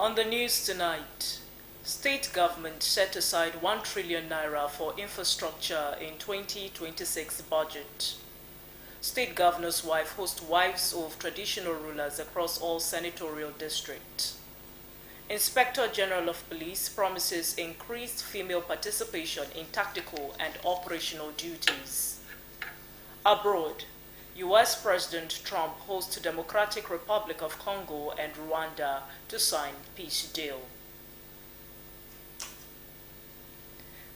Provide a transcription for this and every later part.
On the news tonight, state government set aside 1 trillion naira for infrastructure in 2026 budget. State governor's wife hosts wives of traditional rulers across all senatorial districts. Inspector General of Police promises increased female participation in tactical and operational duties. Abroad, U.S. President Trump hosts Democratic Republic of Congo and Rwanda to sign peace deal.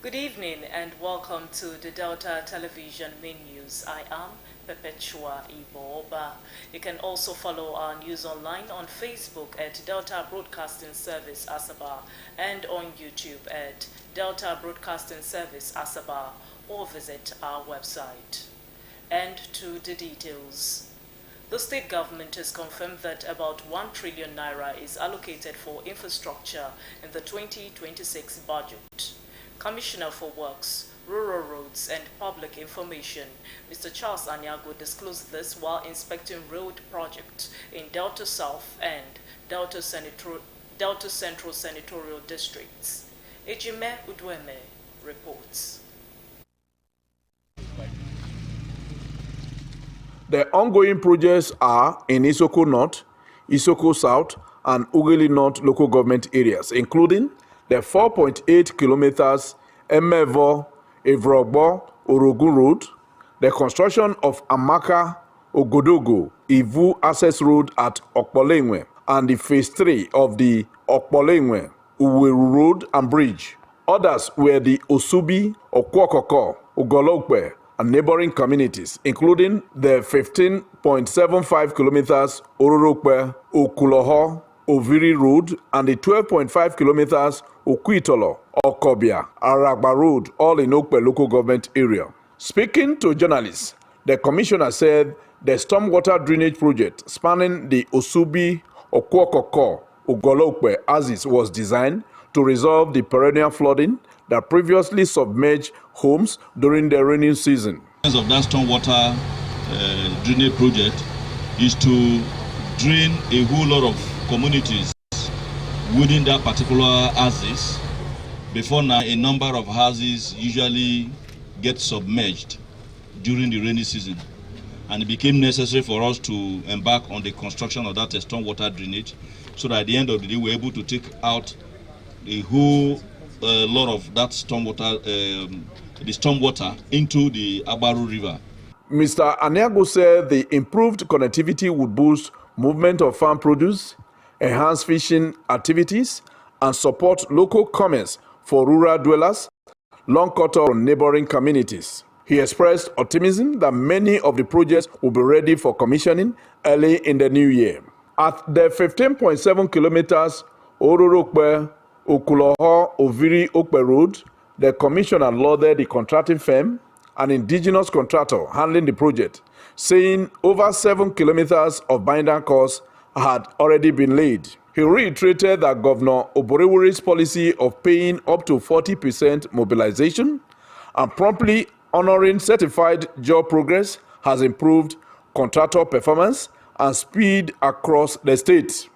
Good evening and welcome to the Delta Television Main News. I am Perpetua Iboba. You can also follow our news online on Facebook at Delta Broadcasting Service Asaba and on YouTube at Delta Broadcasting Service Asaba or visit our website. And to the details. The state government has confirmed that about 1 trillion naira is allocated for infrastructure in the 2026 budget. Commissioner for Works, Rural Roads and Public Information, Mr. Charles Anyago disclosed this while inspecting road projects in Delta South and Delta Central Senatorial Districts. Ejime Udweme reports. The ongoing projects are in Isoko North, Isoko South, and Ughelli North local government areas, including the 4.8 kilometers Emevo, Evrogbo, Orogun Road, the construction of Amaka, Ogodogo, Ivu Access Road at Okpolenwe, and the phase 3 of the Okpolenwe, Uweru Road and Bridge. Others were the Osubi, Okwokoko, Ugolokwe, and neighboring communities, including the 15.75 kilometers Ororokwe, Okuloho, Oviri Road, and the 12.5 kilometers Okuitolo, Okobia, Aragba Road, all in Okwe local government area. Speaking to journalists, the commissioner said the stormwater drainage project spanning the Osubi, Okwokoko, Ugolokwe axis was designed to resolve the perennial flooding that previously submerged homes during the rainy season. Of that stormwater drainage project is to drain a whole lot of communities within that particular axis. Before now, a number of houses usually get submerged during the rainy season, and it became necessary for us to embark on the construction of that stormwater drainage, so that at the end of the day we're able to take out a whole lot of that stormwater, the stormwater into the Agbaru River. Mr. Anyago said the improved connectivity would boost movement of farm produce, enhance fishing activities, and support local commerce for rural dwellers, long cut off from neighboring communities. He expressed optimism that many of the projects will be ready for commissioning early in the new year. At the 15.7 kilometers Ororokwe, Okuloho, Oviri, Okwe Road, the commissioner lauded the contracting firm, an indigenous contractor handling the project, saying over 7 kilometers of binder course had already been laid. He reiterated that Governor Oborewure's policy of paying up to 40% mobilization and promptly honoring certified job progress has improved contractor performance and speed across the state.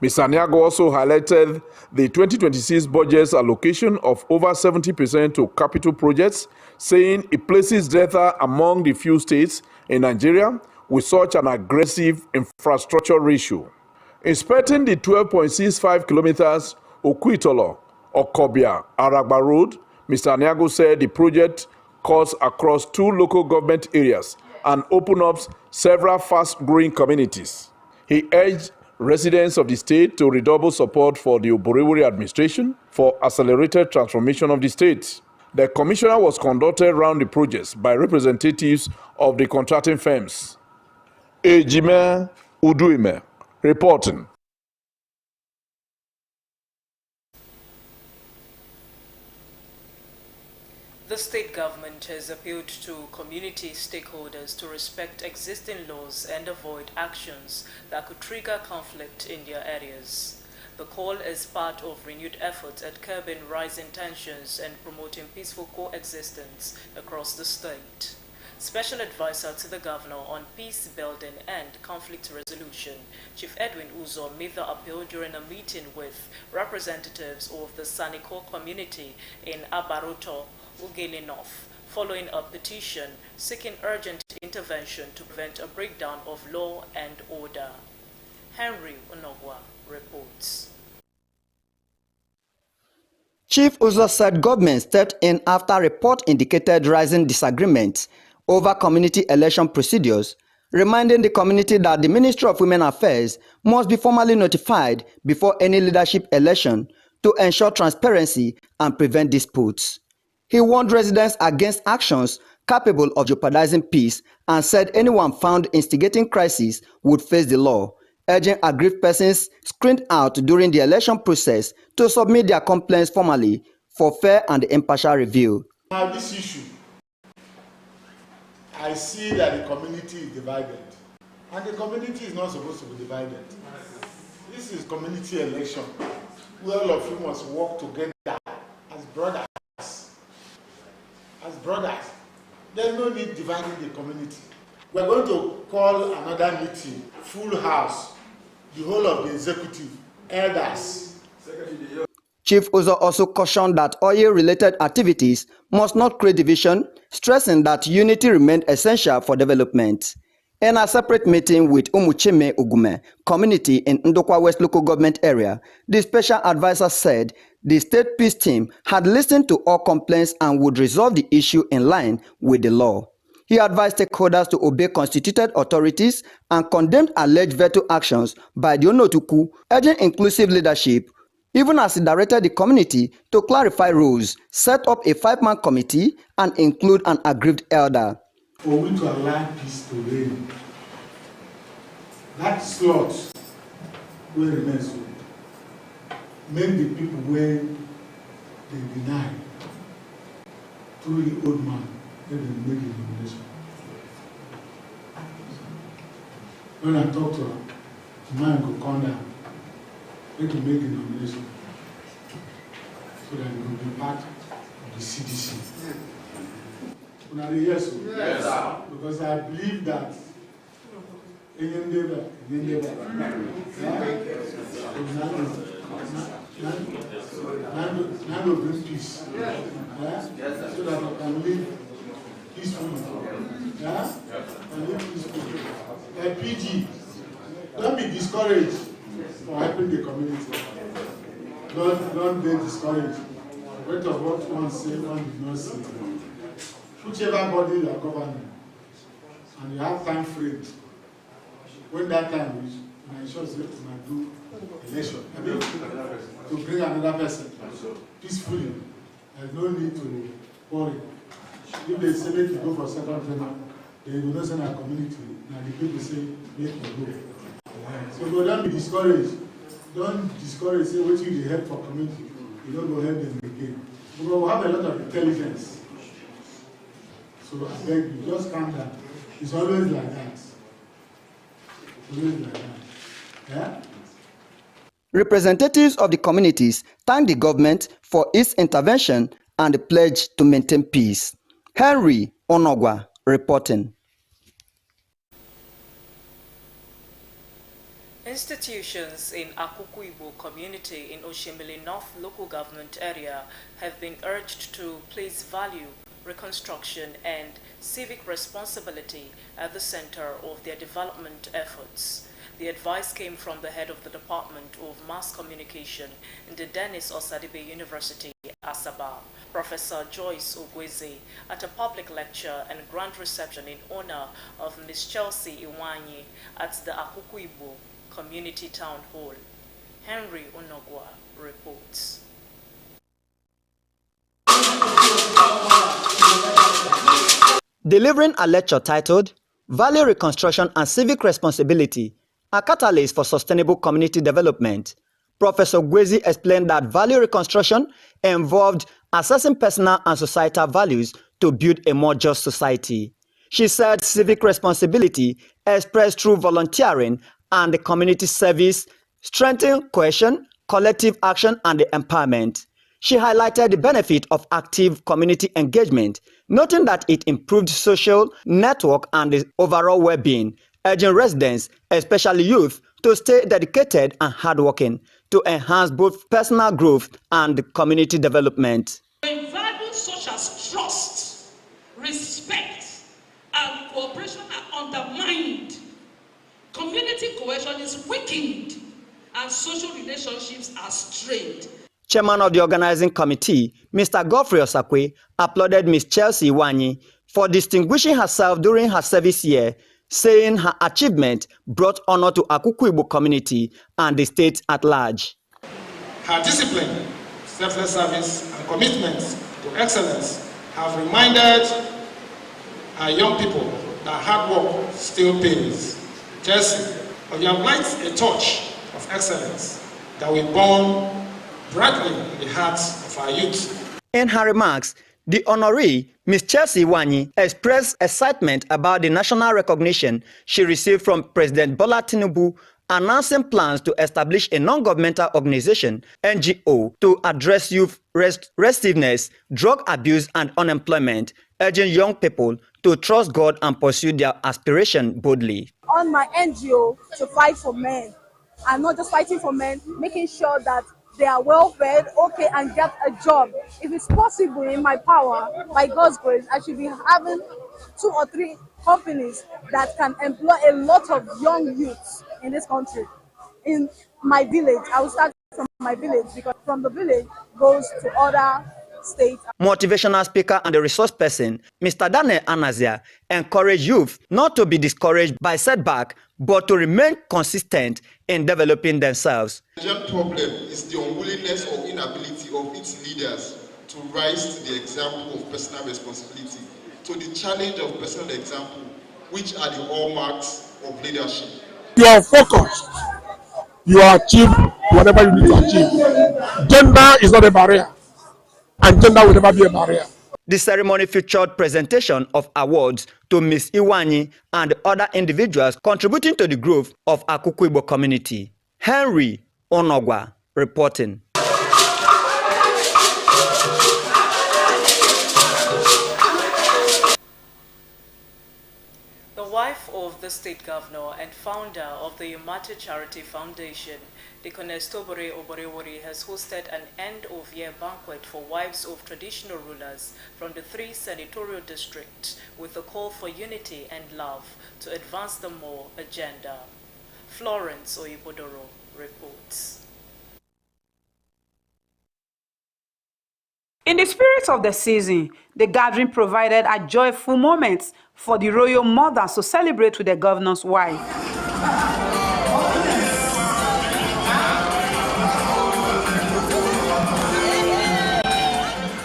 Mr. Anyago also highlighted the 2026 budget's allocation of over 70% to capital projects, saying it places Delta among the few states in Nigeria with such an aggressive infrastructure ratio. Inspecting the 12.65 kilometers Okuitolo, Okobia, Aragba Road, Mr. Anyago said the project cuts across 2 local government areas and opens up several fast-growing communities. He urged residents of the state to redouble support for the Oborewure administration for accelerated transformation of the state. The commissioner was conducted around the projects by representatives of the contracting firms. Ejime Udweme reporting. The state government has appealed to community stakeholders to respect existing laws and avoid actions that could trigger conflict in their areas. The call is part of renewed efforts at curbing rising tensions and promoting peaceful coexistence across the state. Special Advisor to the Governor on Peace Building and Conflict Resolution, Chief Edwin Uzo, made the appeal during a meeting with representatives of the Saniko community in Abaroto, Ugele North, following a petition seeking urgent intervention to prevent a breakdown of law and order. Henry Onogwa reports. Chief Uzo said government stepped in after report indicated rising disagreements over community election procedures, reminding the community that the Ministry of Women Affairs must be formally notified before any leadership election to ensure transparency and prevent disputes. He warned residents against actions capable of jeopardizing peace and said anyone found instigating crisis would face the law, urging aggrieved persons screened out during the election process to submit their complaints formally for fair and impartial review. Now this issue, I see that the community is divided, and the community is not supposed to be divided. This is community election, where all of you must work together as brothers. As brothers, there's no need dividing the community. We're going to call another meeting, full house, the whole of the executive, elders. Chief Uzo also cautioned that oil-related activities must not create division, stressing that unity remained essential for development. In a separate meeting with Umuchime Ugume community in Ndokwa West local government area, the special advisor said the state peace team had listened to all complaints and would resolve the issue in line with the law. He advised stakeholders to obey constituted authorities and condemned alleged veto actions by the Onotuku, urging inclusive leadership, even as he directed the community to clarify rules, set up a 5-man committee, and include an aggrieved elder. For we to allow peace to reign, that slot will remain so. Make the people where they deny through the old man, let them make the nomination. When I talk to her, the man will come down, let him make the nomination so that he will be part of the CDC. Yes, sir. Because I believe that now will bring peace. So that I can live peacefully. And live peacefully. PG, don't be discouraged for helping the community. Don't be discouraged. Wait of what one say, one did not say. Whichever body you are governing, and you have time frame, when that time is, I ensure that you might do election. I mean, to bring another person peacefully. There's no need to worry. If they say make you go for second term, they will not send our community. Now the people say make you go. So don't be discouraged. Don't discourage. Say what you help for community. You don't go help them again. We will have a lot of intelligence. So I beg you, just calm down. It's always like that. Always like that. Yeah? Representatives of the communities thanked the government for its intervention and the pledge to maintain peace. Henry Onogwa reporting. Institutions in Akukuibo community in Oshimili North local government area have been urged to place value, reconstruction, and civic responsibility at the center of their development efforts. The advice came from the head of the Department of Mass Communication in the Dennis Osadibe University, Asaba, Professor Joyce Ogweze, at a public lecture and grand reception in honor of Ms. Chelsea Iwanyi at the Akukuibo Community Town Hall. Henry Onogwa reports. Delivering a lecture titled Value Reconstruction and Civic Responsibility, a Catalyst for Sustainable Community Development, Professor Gwezi explained that value reconstruction involved assessing personal and societal values to build a more just society. She said civic responsibility expressed through volunteering and the community service strengthen cohesion, collective action, and the empowerment. She highlighted the benefit of active community engagement, noting that it improved social network and the overall well-being, urging residents, especially youth, to stay dedicated and hardworking to enhance both personal growth and community development. When values such as trust, respect, and cooperation are undermined, community cohesion is weakened, and social relationships are strained. Chairman of the organizing committee, Mr. Godfrey Osakwe, applauded Ms. Chelsea Iwanyi for distinguishing herself during her service year, saying her achievement brought honor to Akuku Igbo community and the state at large. Her discipline, selfless service, and commitment to excellence have reminded our young people that hard work still pays. Chelsea, you have lighted a torch of excellence that will burn brightly in the hearts of our youth. In her remarks, the honoree, Ms. Chelsea Iwanyi, expressed excitement about the national recognition she received from President Bola Tinubu, announcing plans to establish a non-governmental organization, NGO, to address youth restiveness, drug abuse, and unemployment, urging young people to trust God and pursue their aspiration boldly. On my NGO to fight for men, and not just fighting for men, making sure that they are well fed, okay, and get a job. If it's possible in my power, by God's grace, I should be having 2 or 3 companies that can employ a lot of young youths in this country. In my village, I will start from my village, because from the village goes to other states. Motivational speaker and the resource person, Mr. Daniel Anazia, encouraged youth not to be discouraged by setback, but to remain consistent in developing themselves. The Nigerian problem is the unwillingness or inability of its leaders to rise to the example of personal responsibility, to the challenge of personal example, which are the hallmarks of leadership. You are focused. You achieve whatever you need to achieve. Gender is not a barrier, and gender will never be a barrier. The ceremony featured presentation of awards to Ms. Iwanyi and other individuals contributing to the growth of Akuku Igbo community. Henry Onogwa reporting. The wife of the state governor and founder of the Yomate Charity Foundation, Deaconess Tobore Oborewori, has hosted an end-of-year banquet for wives of traditional rulers from the 3 senatorial districts with a call for unity and love to advance the More agenda. Florence Oyibodoro reports. In the spirit of the season, the gathering provided a joyful moment for the royal mothers to celebrate with the governor's wife.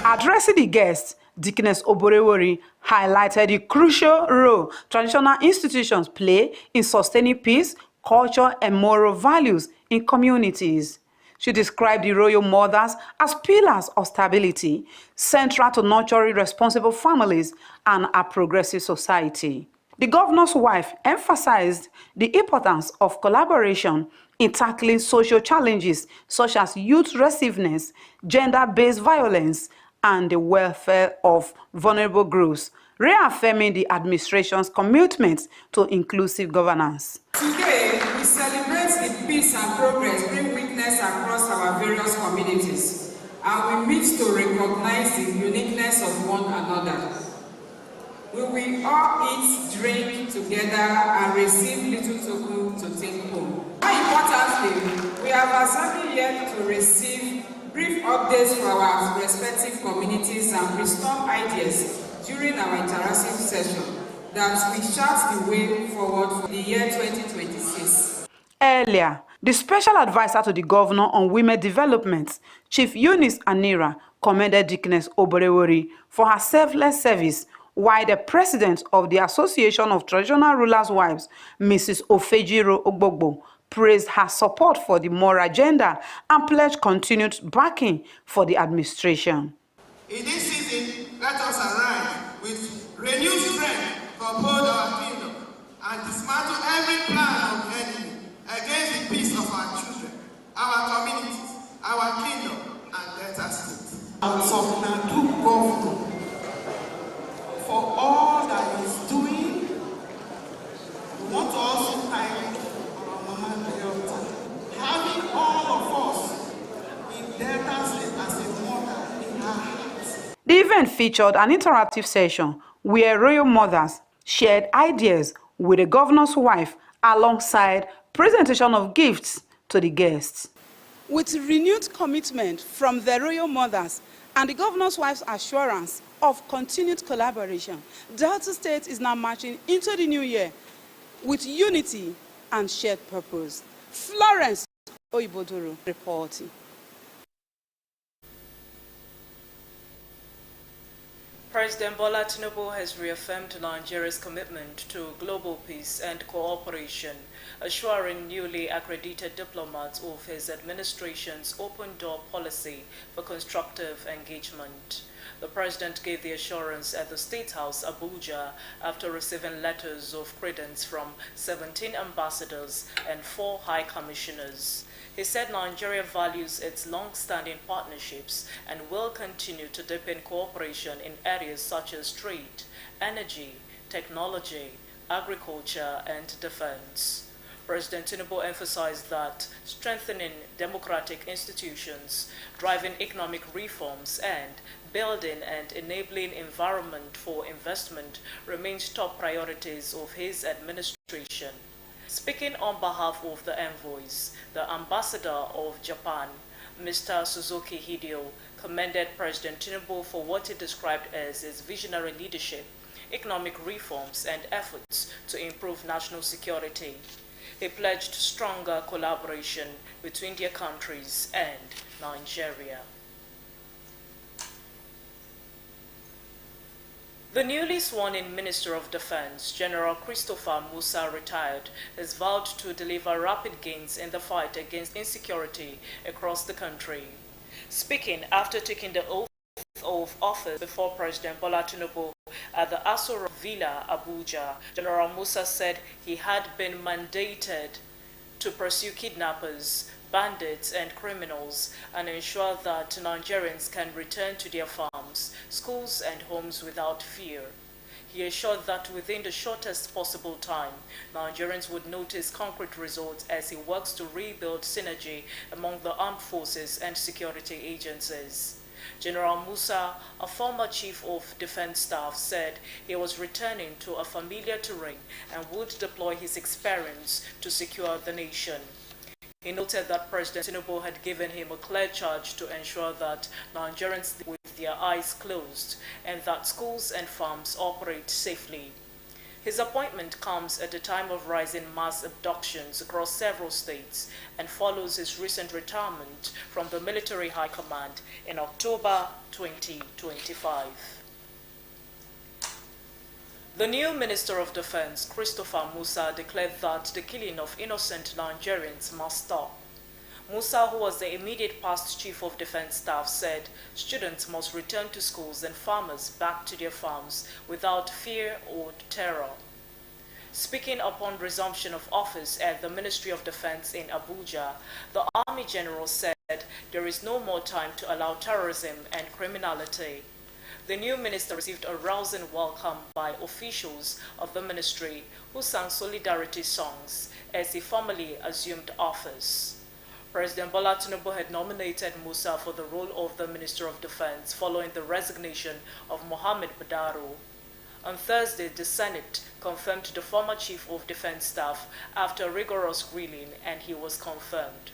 Addressing the guests, Deaconess Oborewori highlighted the crucial role traditional institutions play in sustaining peace, culture, and moral values in communities. She described the royal mothers as pillars of stability, central to nurturing responsible families and a progressive society. The governor's wife emphasized the importance of collaboration in tackling social challenges such as youth restiveness, gender-based violence, and the welfare of vulnerable groups, reaffirming the administration's commitment to inclusive governance. Today, we celebrate the peace and progress bring witness across our various communities, and we meet to recognize the uniqueness of one another. We will all eat, drink together, and receive little token to take home. More importantly, we have assembled here to receive brief updates from our respective communities and brainstorm ideas during our interactive session that will chart the way forward for the year 2026. Earlier, the special advisor to the governor on women development, Chief Eunice Anira, commended Deaconess Oborewori for her selfless service, while the president of the Association of Traditional Rulers' Wives, Mrs. Ofejiro Ogbogbo, praised her support for the More agenda and pledged continued backing for the administration. In this season, let us arise with renewed strength to uphold our kingdom and dismantle every plan of the enemy against the peace of our children, our communities, our kingdom, and Delta State. event featured an interactive session where royal mothers shared ideas with the governor's wife alongside presentation of gifts to the guests. With renewed commitment from the royal mothers and the governor's wife's assurance of continued collaboration, Delta State is now marching into the new year with unity and shared purpose. Florence Oibodoro reporting. President Bola Tinubu has reaffirmed Nigeria's commitment to global peace and cooperation, assuring newly accredited diplomats of his administration's open-door policy for constructive engagement. The president gave the assurance at the State House, Abuja, after receiving letters of credence from 17 ambassadors and 4 high commissioners. He said Nigeria values its long-standing partnerships and will continue to deepen cooperation in areas such as trade, energy, technology, agriculture, and defense. President Tinubu emphasized that strengthening democratic institutions, driving economic reforms, and building and enabling environment for investment remains top priorities of his administration. Speaking on behalf of the envoys, the ambassador of Japan, Mr. Suzuki Hideo, commended President Tinubu for what he described as his visionary leadership, economic reforms, and efforts to improve national security. He pledged stronger collaboration between their countries and Nigeria. The newly sworn-in Minister of Defense, General Christopher Musa, retired, has vowed to deliver rapid gains in the fight against insecurity across the country. Speaking after taking the oath of office before President Bola Tinubu at the Aso Rock Villa, Abuja, General Musa said he had been mandated to pursue kidnappers, bandits, and criminals and ensure that Nigerians can return to their farms, schools, and homes without fear. He assured that within the shortest possible time, Nigerians would notice concrete results as he works to rebuild synergy among the armed forces and security agencies. General Musa, a former Chief of Defense Staff, said he was returning to a familiar terrain and would deploy his experience to secure the nation. He noted that President Tinubu had given him a clear charge to ensure that Nigerians live with their eyes closed and that schools and farms operate safely. His appointment comes at a time of rising mass abductions across several states and follows his recent retirement from the Military High Command in October 2025. The new Minister of Defense, Christopher Musa, declared that the killing of innocent Nigerians must stop. Musa, who was the immediate past Chief of Defense Staff, said students must return to schools and farmers back to their farms without fear or terror. Speaking upon resumption of office at the Ministry of Defense in Abuja, the Army General said there is no more time to allow terrorism and criminality. The new minister received a rousing welcome by officials of the ministry who sang solidarity songs as he formally assumed office. President Bola Tinubu had nominated Musa for the role of the Minister of Defense following the resignation of Mohammed Badaro. On Thursday, the Senate confirmed the former Chief of Defense Staff after rigorous grilling, and he was confirmed.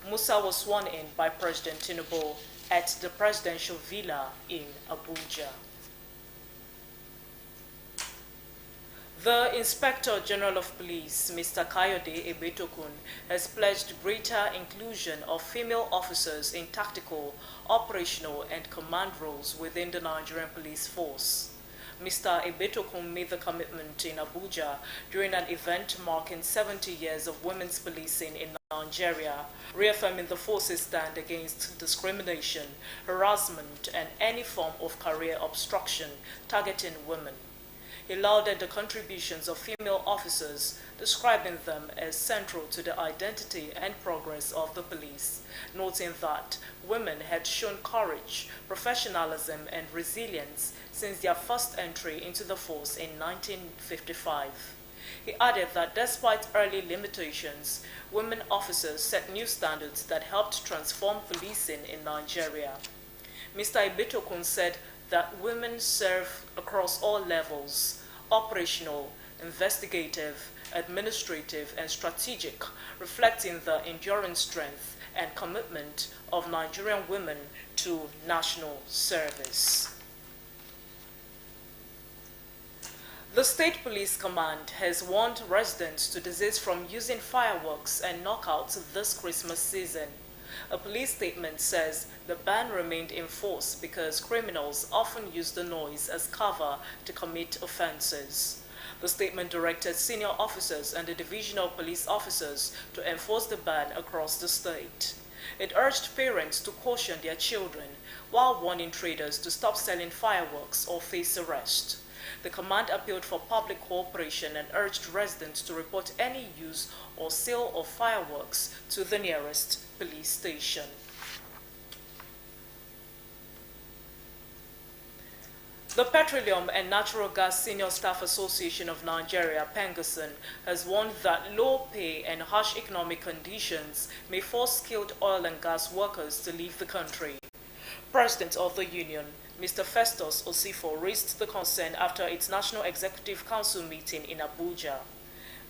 Musa was sworn in by President Tinubu at the presidential villa in Abuja. The Inspector General of Police, Mr. Kayode Ebetokun, has pledged greater inclusion of female officers in tactical, operational, and command roles within the Nigerian police force. Mr. Ebetokun made the commitment in Abuja during an event marking 70 years of women's policing in Nigeria, reaffirming the force's stand against discrimination, harassment, and any form of career obstruction targeting women. He lauded the contributions of female officers, describing them as central to the identity and progress of the police, noting that women had shown courage, professionalism, and resilience since their first entry into the force in 1955. He added that despite early limitations, women officers set new standards that helped transform policing in Nigeria. Mr. Ebetokun said that women serve across all levels: operational, investigative, administrative, and strategic, reflecting the enduring strength and commitment of Nigerian women to national service. The State Police Command has warned residents to desist from using fireworks and knockouts this Christmas season. A police statement says the ban remained in force because criminals often use the noise as cover to commit offenses. The statement directed senior officers and the divisional police officers to enforce the ban across the state. It urged parents to caution their children while warning traders to stop selling fireworks or face arrest. The command appealed for public cooperation and urged residents to report any use or sale of fireworks to the nearest police station. The Petroleum and Natural Gas Senior Staff Association of Nigeria, PENGASSN, has warned that low pay and harsh economic conditions may force skilled oil and gas workers to leave the country. President of the union, Mr. Festus Osifo, raised the concern after its National Executive Council meeting in Abuja.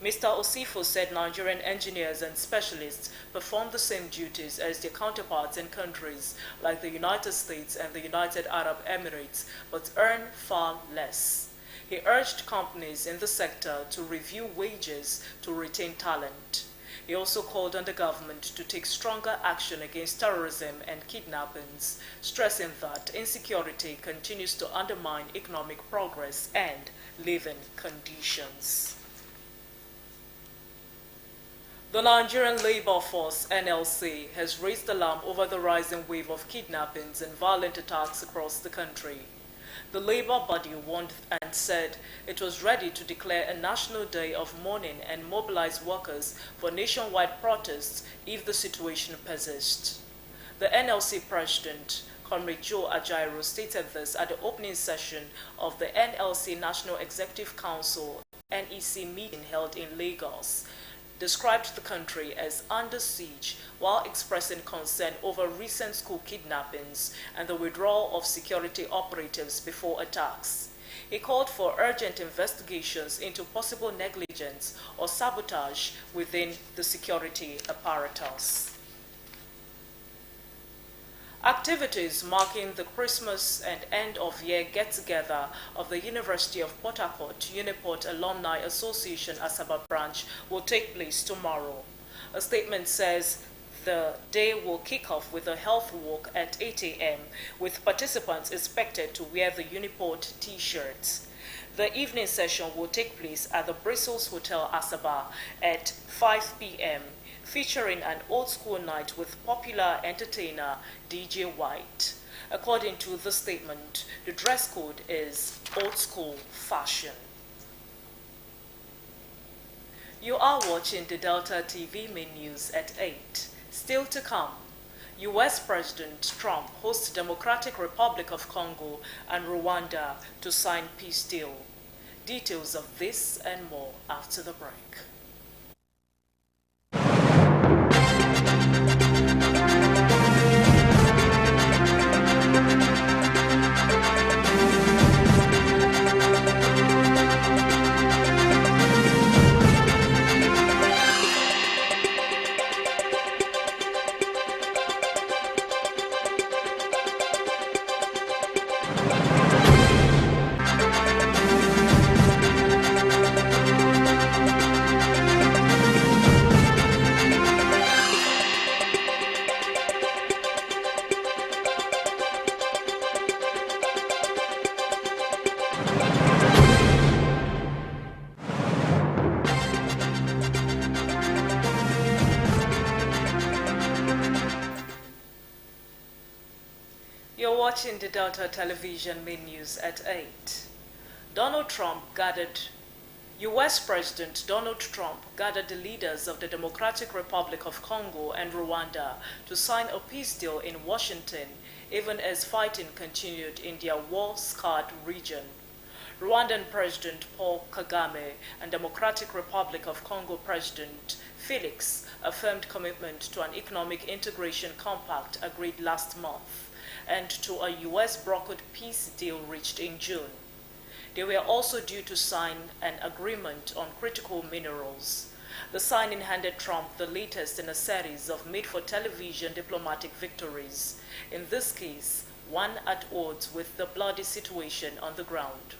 Mr. Osifo said Nigerian engineers and specialists perform the same duties as their counterparts in countries like the United States and the United Arab Emirates, but earn far less. He urged companies in the sector to review wages to retain talent. He also called on the government to take stronger action against terrorism and kidnappings, stressing that insecurity continues to undermine economic progress and living conditions. The Nigerian Labour Force, NLC, has raised alarm over the rising wave of kidnappings and violent attacks across the country. The Labour body warned and said it was ready to declare a national day of mourning and mobilize workers for nationwide protests if the situation persists. The NLC president, Comrade Joe Ajaero, stated this at the opening session of the NLC National Executive Council NEC meeting held in Lagos, described the country as under siege while expressing concern over recent school kidnappings and the withdrawal of security operatives before attacks. He called for urgent investigations into possible negligence or sabotage within the security apparatus. Activities marking the Christmas and end-of-year get-together of the University of Port Harcourt Uniport Alumni Association Asaba branch will take place tomorrow. A statement says the day will kick off with a health walk at 8 a.m., with participants expected to wear the Uniport t-shirts. The evening session will take place at the Bristles Hotel Asaba at 5 p.m., featuring an old-school night with popular entertainer DJ White. According to the statement, the dress code is old-school fashion. You are watching the Delta TV main news at 8. Still to come, U.S. President Trump hosts Democratic Republic of Congo and Rwanda to sign peace deal. Details of this and more after the break. You're watching the Delta Television main news at 8. U.S. President Donald Trump gathered the leaders of the Democratic Republic of Congo and Rwanda to sign a peace deal in Washington, even as fighting continued in their war-scarred region. Rwandan President Paul Kagame and Democratic Republic of Congo President Felix affirmed commitment to an economic integration compact agreed last month. and to a U.S. brokered peace deal reached in June. They were also due to sign an agreement on critical minerals. The signing handed Trump the latest in a series of made-for-television diplomatic victories, in this case, one at odds with the bloody situation on the ground.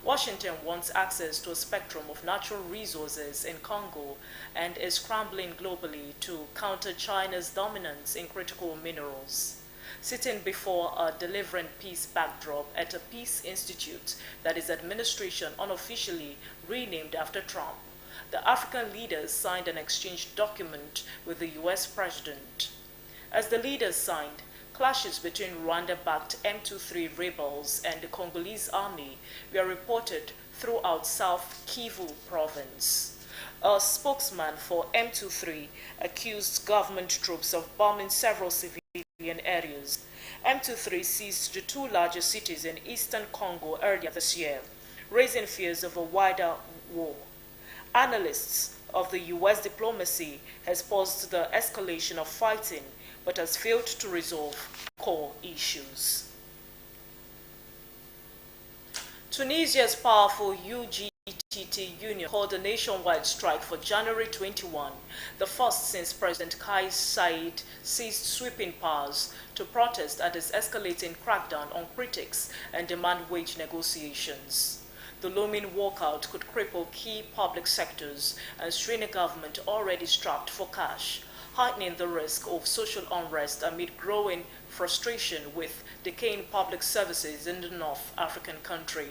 Washington wants access to a spectrum of natural resources in Congo and is scrambling globally to counter China's dominance in critical minerals. Sitting before a delivering peace backdrop at a peace institute that is administration unofficially renamed after Trump, the African leaders signed an exchange document with the U.S. president. As the leaders signed, clashes between Rwanda-backed M23 rebels and the Congolese army were reported throughout South Kivu province. A spokesman for M23 accused government troops of bombing several civilian areas. M23 seized the two largest cities in eastern Congo earlier this year, raising fears of a wider war. Analysts of the U.S. diplomacy has paused the escalation of fighting but has failed to resolve core issues. Tunisia's powerful UGTT union called a nationwide strike for January 21, the first since President Kais Saied seized sweeping powers, to protest at his escalating crackdown on critics and demand wage negotiations. The looming walkout could cripple key public sectors and strain a government already strapped for cash, heightening the risk of social unrest amid growing frustration with decaying public services in the North African country.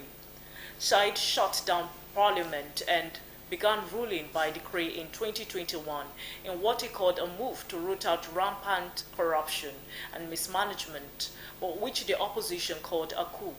Said shut down parliament and began ruling by decree in 2021 in what he called a move to root out rampant corruption and mismanagement, but which the opposition called a coup.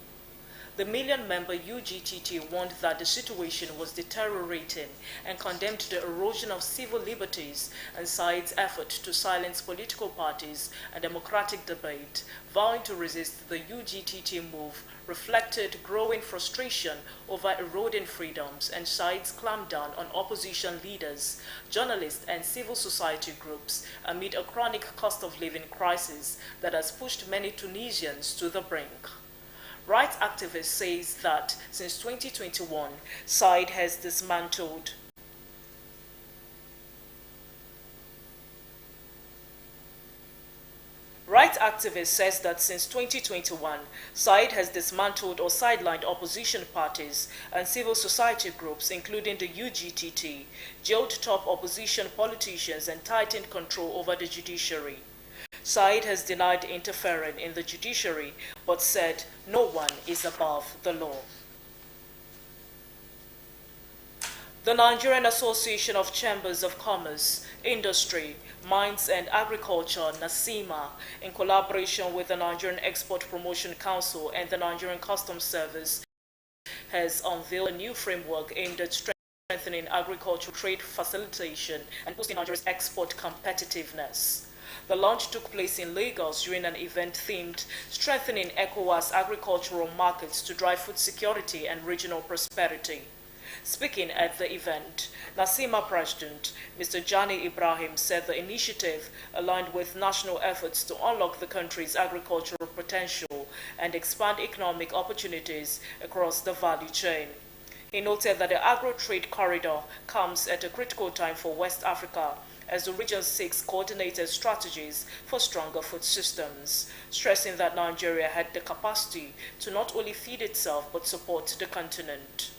The million-member UGTT warned that the situation was deteriorating and condemned the erosion of civil liberties and Said's effort to silence political parties and democratic debate, vowing to resist the UGTT move reflected growing frustration over eroding freedoms and Said's clampdown on opposition leaders, journalists and civil society groups amid a chronic cost of living crisis that has pushed many Tunisians to the brink. Rights activists say that since 2021, Said has dismantled Rights activists says that since 2021, Said has dismantled or sidelined opposition parties and civil society groups, including the UGTT, jailed top opposition politicians and tightened control over the judiciary. Said has denied interfering in the judiciary, but said no one is above the law. The Nigerian Association of Chambers of Commerce, Industry, Mines and Agriculture, NASIMA, in collaboration with the Nigerian Export Promotion Council and the Nigerian Customs Service, has unveiled a new framework aimed at strengthening agricultural trade facilitation and boosting Nigeria's export competitiveness. The launch took place in Lagos during an event themed Strengthening ECOWAS Agricultural Markets to Drive Food Security and Regional Prosperity. Speaking at the event, NASIMA President Mr. Jani Ibrahim said the initiative aligned with national efforts to unlock the country's agricultural potential and expand economic opportunities across the value chain. He noted that the agro-trade corridor comes at a critical time for West Africa as the region seeks coordinated strategies for stronger food systems, stressing that Nigeria had the capacity to not only feed itself but support the continent.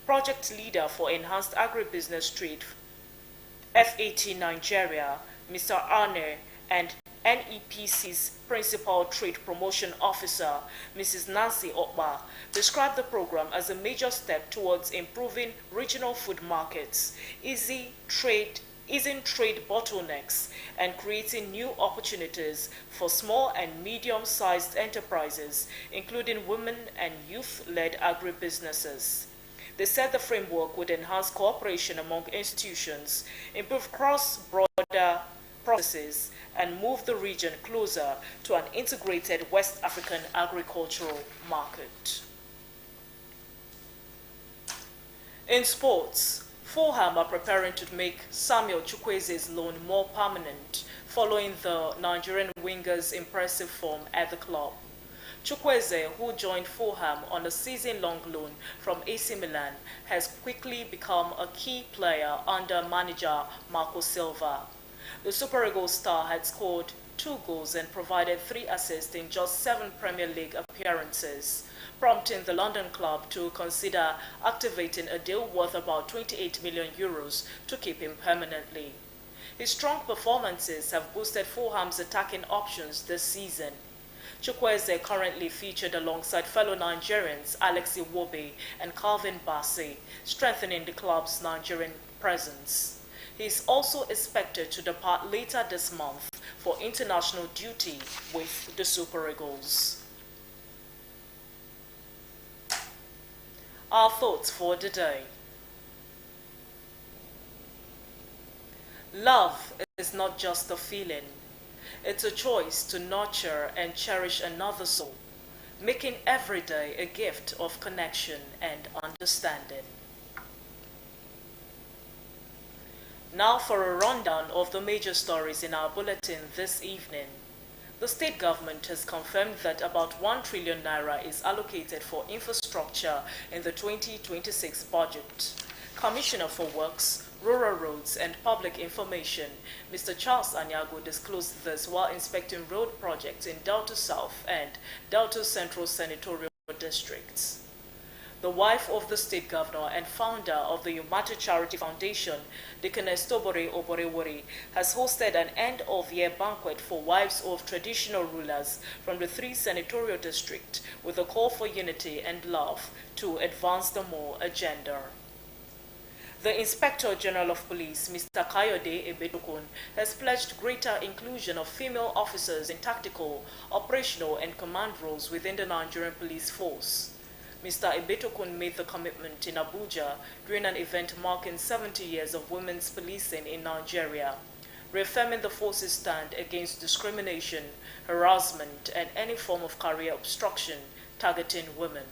Project leader for Enhanced Agribusiness Trade, FAT Nigeria, Mr. Arne, and NEPC's Principal Trade Promotion Officer, Mrs. Nancy Okpa, described the program as a major step towards improving regional food markets, easing trade bottlenecks, and creating new opportunities for small and medium-sized enterprises, including women and youth-led agribusinesses. They said the framework would enhance cooperation among institutions, improve cross-border processes, and move the region closer to an integrated West African agricultural market. In sports, Fulham are preparing to make Samuel Chukwueze's loan more permanent following the Nigerian winger's impressive form at the club. Chukwueze, who joined Fulham on a season-long loan from AC Milan, has quickly become a key player under manager Marco Silva. The Super Eagles star had scored 2 goals and provided 3 assists in just 7 Premier League appearances, prompting the London club to consider activating a deal worth about €28 million to keep him permanently. His strong performances have boosted Fulham's attacking options this season. Chukwueze currently featured alongside fellow Nigerians Alex Iwobi and Calvin Bassey, strengthening the club's Nigerian presence. He is also expected to depart later this month for international duty with the Super Eagles. Our thoughts for the day. Love is not just a feeling. It's a choice to nurture and cherish another soul, making every day a gift of connection and understanding. Now for a rundown of the major stories in our bulletin this evening. The state government has confirmed that about 1 trillion naira is allocated for infrastructure in the 2026 budget. Commissioner for Works, Rural Roads and Public Information, Mr. Charles Anyago disclosed this while inspecting road projects in Delta South and Delta Central senatorial districts. The wife of the state governor and founder of the Umatu Charity Foundation, Deaconess Tobore Oborewori, has hosted an end-of-year banquet for wives of traditional rulers from the 3 senatorial districts with a call for unity and love to advance the More agenda. The Inspector General of Police, Mr. Kayode Ebedokun, has pledged greater inclusion of female officers in tactical, operational and command roles within the Nigerian police force. Mr. Ebetokun made the commitment in Abuja during an event marking 70 years of women's policing in Nigeria, reaffirming the force's stand against discrimination, harassment, and any form of career obstruction targeting women.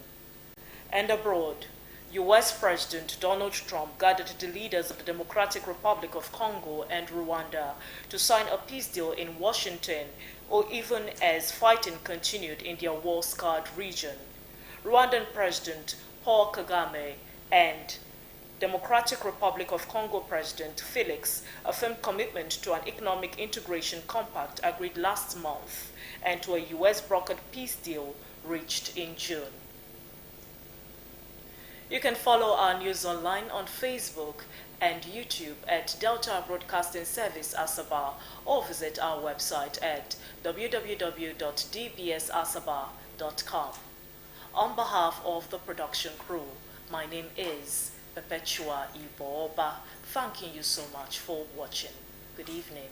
And abroad, U.S. President Donald Trump gathered the leaders of the Democratic Republic of Congo and Rwanda to sign a peace deal in Washington, or even as fighting continued in their war-scarred region. Rwandan President Paul Kagame and Democratic Republic of Congo President Felix affirmed commitment to an economic integration compact agreed last month and to a U.S.-brokered peace deal reached in June. You can follow our news online on Facebook and YouTube at Delta Broadcasting Service Asaba or visit our website at www.dbsasaba.com. On behalf of the production crew, my name is Perpetua Iboba. Thanking you so much for watching. Good evening.